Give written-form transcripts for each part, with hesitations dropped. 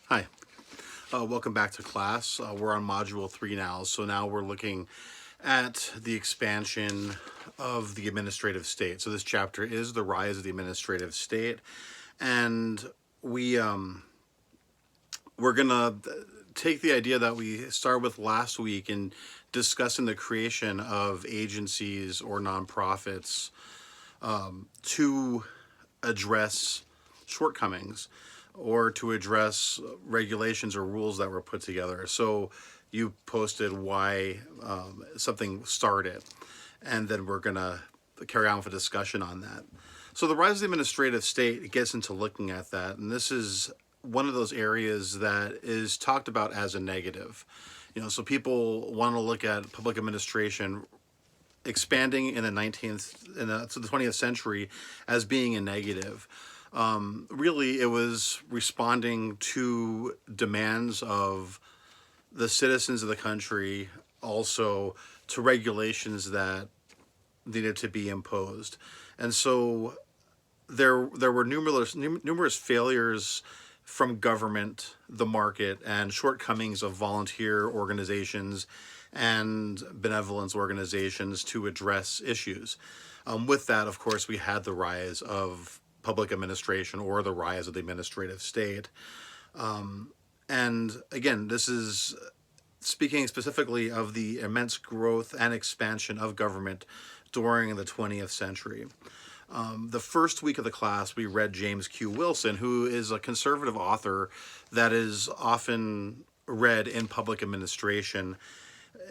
Hi, welcome back to class. We're on Module 3 now, so now we're looking at the expansion of the administrative state. So this chapter is the rise of the administrative state, and we we're gonna take the idea that we started with last week in discussing the creation of agencies or nonprofits to address shortcomings or to address regulations or rules that were put together. So you posted why something started, and then we're going to carry on with a discussion on that. So the rise of the administrative state gets into looking at that, and this is one of those areas that is talked about as a negative. So people want to look at public administration expanding in the 20th century as being a negative. Really, it was responding to demands of the citizens of the country, also to regulations that needed to be imposed. And so there were numerous failures from government, the market, and shortcomings of volunteer organizations and benevolence organizations to address issues. With that, of course, we had the rise of public administration or the rise of the administrative state. And again, this is speaking specifically of the immense growth and expansion of government during the 20th century. The first week of the class, we read James Q. Wilson, who is a conservative author that is often read in public administration,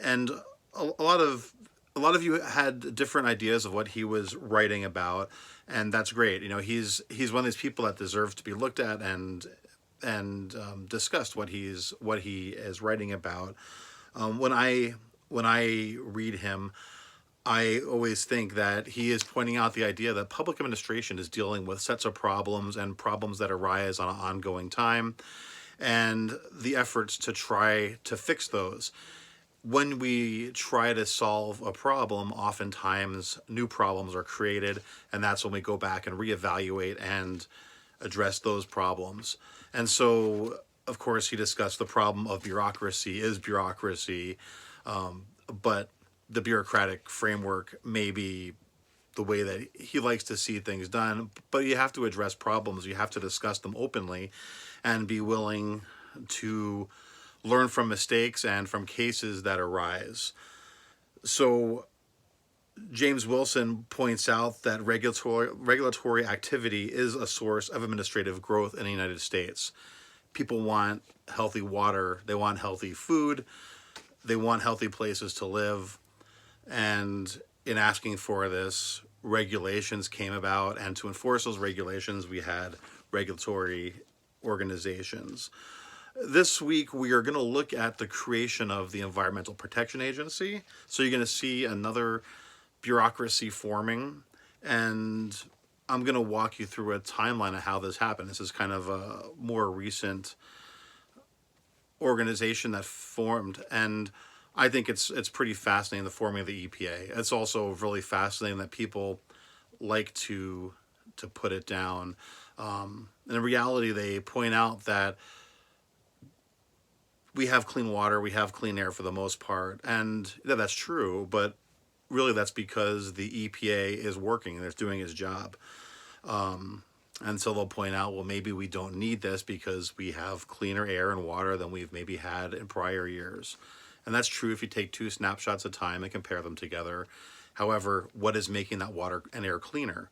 and a lot of you had different ideas of what he was writing about, and that's great. He's one of these people that deserves to be looked at and discussed what he is writing about. When I read him, I always think that he is pointing out the idea that public administration is dealing with sets of problems and problems that arise on an ongoing time, and the efforts to try to fix those. When we try to solve a problem, oftentimes new problems are created, and that's when we go back and reevaluate and address those problems. And so, of course, he discussed the problem of bureaucracy is bureaucracy, but the bureaucratic framework may be the way that he likes to see things done, but you have to address problems. You have to discuss them openly and be willing to learn from mistakes and from cases that arise. So James Wilson points out that regulatory activity is a source of administrative growth in the United States. People want healthy water, they want healthy food, they want healthy places to live, and in asking for this, regulations came about, and to enforce those regulations, we had regulatory organizations. This week, we are going to look at the creation of the Environmental Protection Agency. So you're going to see another bureaucracy forming, and I'm going to walk you through a timeline of how this happened. This is kind of a more recent organization that formed, and I think it's pretty fascinating, the forming of the EPA. It's also really fascinating that people like to put it down. In reality, they point out that we have clean water, we have clean air for the most part, and yeah, that's true. But really, that's because the EPA is working and it's doing its job. And so they'll point out, well, maybe we don't need this because we have cleaner air and water than we've maybe had in prior years. And that's true if you take two snapshots of time and compare them together. However, what is making that water and air cleaner?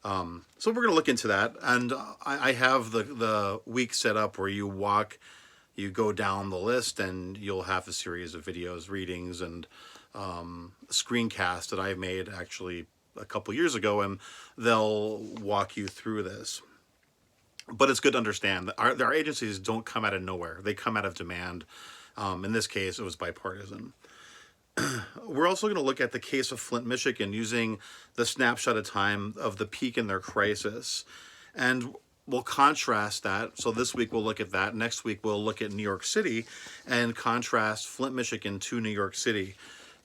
So we're going to look into that. And I have the week set up where you go down the list, and you'll have a series of videos, readings, and screencasts that I made actually a couple years ago, and they'll walk you through this. But it's good to understand that our agencies don't come out of nowhere. They come out of demand. In this case, it was bipartisan. We're also going to look at the case of Flint, Michigan, using the snapshot of time of the peak in their crisis. And we'll contrast that. So this week we'll look at that. Next week we'll look at New York City and contrast Flint, Michigan to New York City.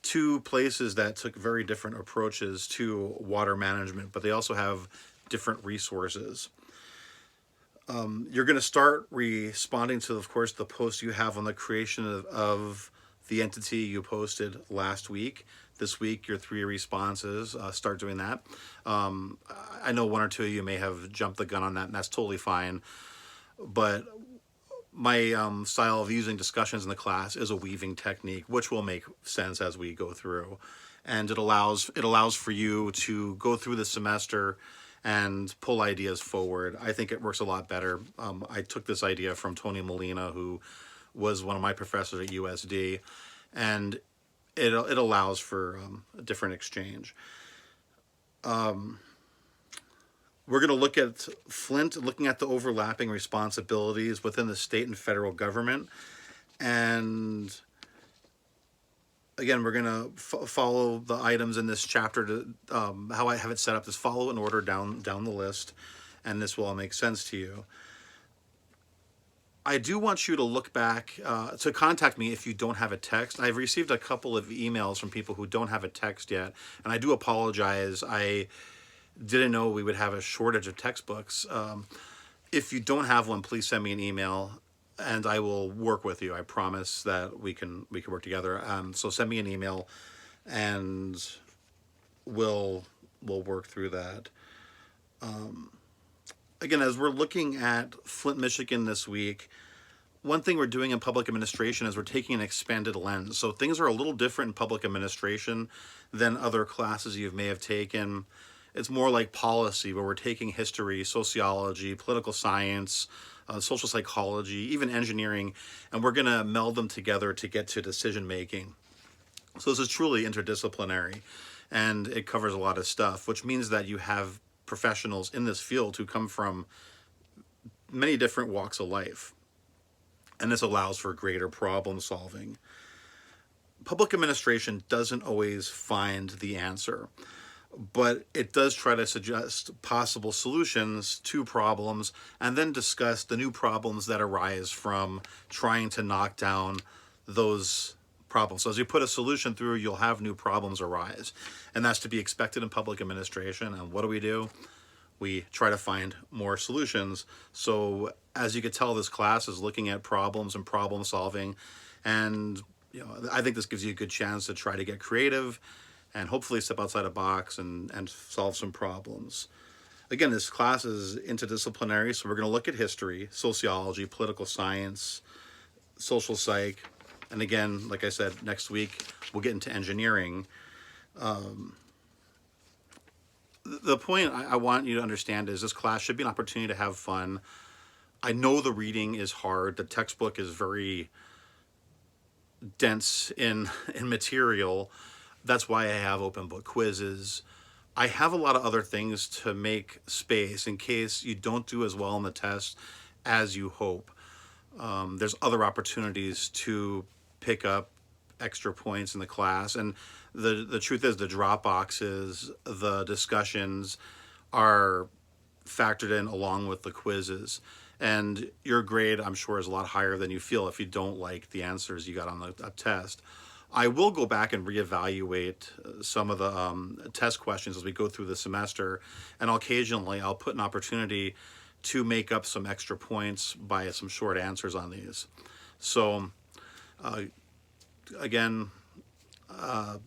Two places that took very different approaches to water management, but they also have different resources. You're going to start responding to, of course, the post you have on the creation of the entity you posted last week. This week, your 3 responses, start doing that. I know 1 or 2 of you may have jumped the gun on that, and that's totally fine. But my style of using discussions in the class is a weaving technique, which will make sense as we go through. And it allows for you to go through the semester and pull ideas forward. I think it works a lot better. I took this idea from Tony Molina, who was one of my professors at USD, and it allows for a different exchange. We're going to look at Flint, looking at the overlapping responsibilities within the state and federal government. And again, we're going to follow the items in this chapter to how I have it set up is follow in order down the list, and this will all make sense to you. I do want you to look back, to contact me if you don't have a text. I've received a couple of emails from people who don't have a text yet, and I do apologize. I didn't know we would have a shortage of textbooks. If you don't have one, please send me an email, and I will work with you. I promise that we can work together. So send me an email, and we'll work through that. Again, as we're looking at Flint, Michigan this week, one thing we're doing in public administration is we're taking an expanded lens. So things are a little different in public administration than other classes you may have taken. It's more like policy, where we're taking history, sociology, political science, social psychology, even engineering, and we're going to meld them together to get to decision making. So this is truly interdisciplinary, and it covers a lot of stuff, which means that you have professionals in this field who come from many different walks of life, and this allows for greater problem solving. Public administration doesn't always find the answer, but it does try to suggest possible solutions to problems and then discuss the new problems that arise from trying to knock down those problems. So as you put a solution through, you'll have new problems arise. And that's to be expected in public administration. And what do? We try to find more solutions. So as you could tell, this class is looking at problems and problem solving. And I think this gives you a good chance to try to get creative and hopefully step outside a box and solve some problems. Again, this class is interdisciplinary, so we're going to look at history, sociology, political science, social psych, and again, like I said, next week we'll get into engineering. The point I want you to understand is this class should be an opportunity to have fun. I know the reading is hard. The textbook is very dense in material. That's why I have open book quizzes. I have a lot of other things to make space in case you don't do as well on the test as you hope. There's other opportunities to pick up extra points in the class, and the truth is the drop boxes, the discussions are factored in along with the quizzes, and your grade, I'm sure, is a lot higher than you feel if you don't like the answers you got on the test. I will go back and reevaluate some of the test questions as we go through the semester, and occasionally I'll put an opportunity to make up some extra points by some short answers on these. So again, I'm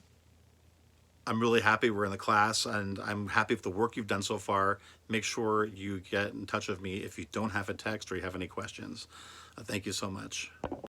really happy we're in the class, and I'm happy with the work you've done so far. Make sure you get in touch with me if you don't have a text or you have any questions. Thank you so much.